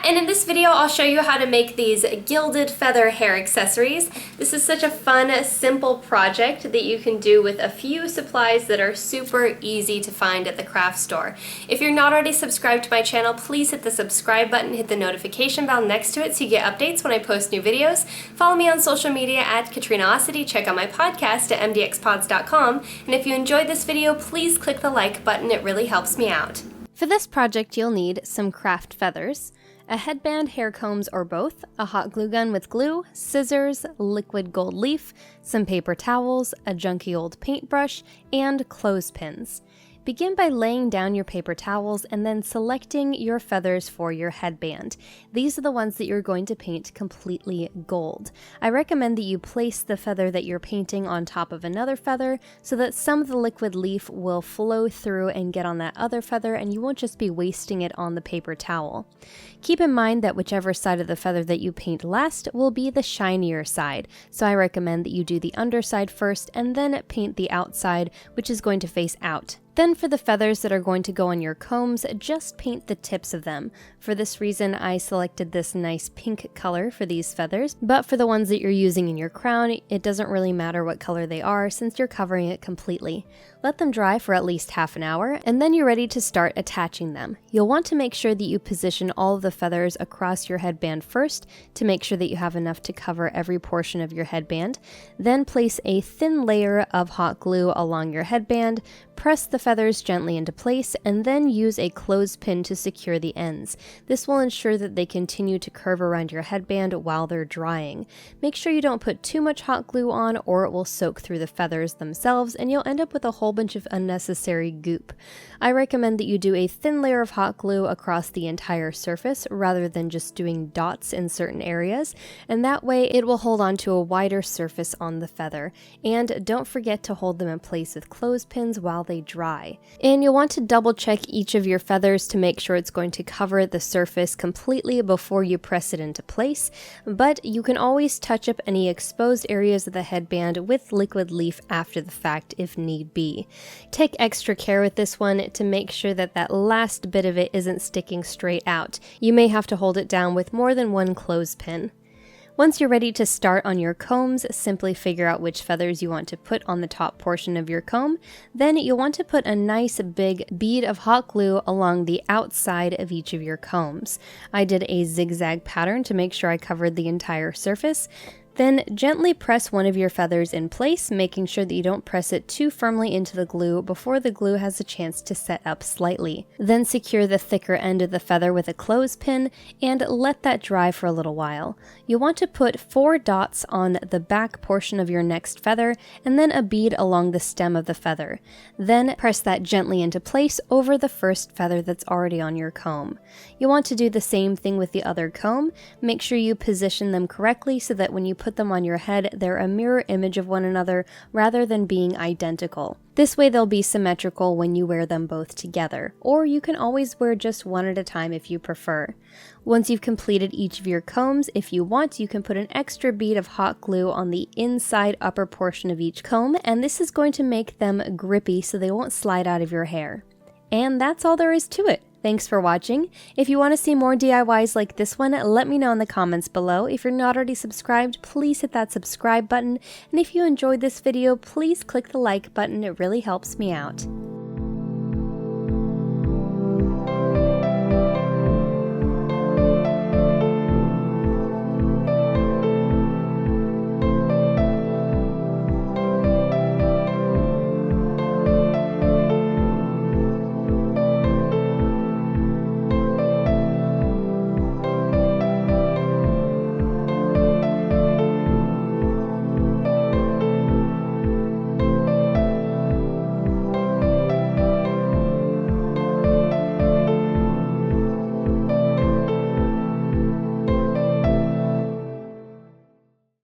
and in this video I'll show you how to make these gilded feather hair accessories. This is such a fun, simple project that you can do with a few supplies that are super easy to find at the craft store. If you're not already subscribed to my channel, please hit the subscribe button, hit the notification bell next to it so you get updates when I post new videos. Follow me on social media at Katrinaosity, check out my podcast at MDXpods.com, and if you enjoyed this video, please click the like button, it really helps me out. For this project, you'll need some craft feathers, a headband, hair combs, or both, a hot glue gun with glue, scissors, liquid gold leaf, some paper towels, a junky old paintbrush, and clothespins. Begin by laying down your paper towels and then selecting your feathers for your headband. These are the ones that you're going to paint completely gold. I recommend that you place the feather that you're painting on top of another feather so that some of the liquid leaf will flow through and get on that other feather and you won't just be wasting it on the paper towel. Keep in mind that whichever side of the feather that you paint last will be the shinier side, so I recommend that you do the underside first and then paint the outside, which is going to face out. Then for the feathers that are going to go on your combs, just paint the tips of them. For this reason, I selected this nice pink color for these feathers, but for the ones that you're using in your crown, it doesn't really matter what color they are since you're covering it completely. Let them dry for at least half an hour, and then you're ready to start attaching them. You'll want to make sure that you position all of the feathers across your headband first to make sure that you have enough to cover every portion of your headband. Then place a thin layer of hot glue along your headband, press the feathers gently into place, and then use a clothespin to secure the ends. This will ensure that they continue to curve around your headband while they're drying. Make sure you don't put too much hot glue on or it will soak through the feathers themselves and you'll end up with a whole bunch of unnecessary goop. I recommend that you do a thin layer of hot glue across the entire surface rather than just doing dots in certain areas, and that way it will hold on to a wider surface on the feather. And don't forget to hold them in place with clothespins while they dry. And you'll want to double check each of your feathers to make sure it's going to cover the surface completely before you press it into place, but you can always touch up any exposed areas of the headband with liquid leaf after the fact if need be. Take extra care with this one to make sure that that last bit of it isn't sticking straight out. You may have to hold it down with more than one clothespin. Once you're ready to start on your combs, simply figure out which feathers you want to put on the top portion of your comb. Then you'll want to put a nice big bead of hot glue along the outside of each of your combs. I did a zigzag pattern to make sure I covered the entire surface. Then gently press one of your feathers in place, making sure that you don't press it too firmly into the glue before the glue has a chance to set up slightly. Then secure the thicker end of the feather with a clothespin and let that dry for a little while. You'll want to put 4 dots on the back portion of your next feather and then a bead along the stem of the feather. Then press that gently into place over the first feather that's already on your comb. You'll want to do the same thing with the other comb. Make sure you position them correctly so that when you put them on your head, they're a mirror image of one another rather than being identical. This way they'll be symmetrical when you wear them both together, or you can always wear just one at a time if you prefer. Once you've completed each of your combs, if you want, you can put an extra bead of hot glue on the inside upper portion of each comb, and this is going to make them grippy so they won't slide out of your hair. And that's all there is to it. Thanks for watching. If you want to see more DIYs like this one, let me know in the comments below. If you're not already subscribed, please hit that subscribe button. And if you enjoyed this video, please click the like button. It really helps me out.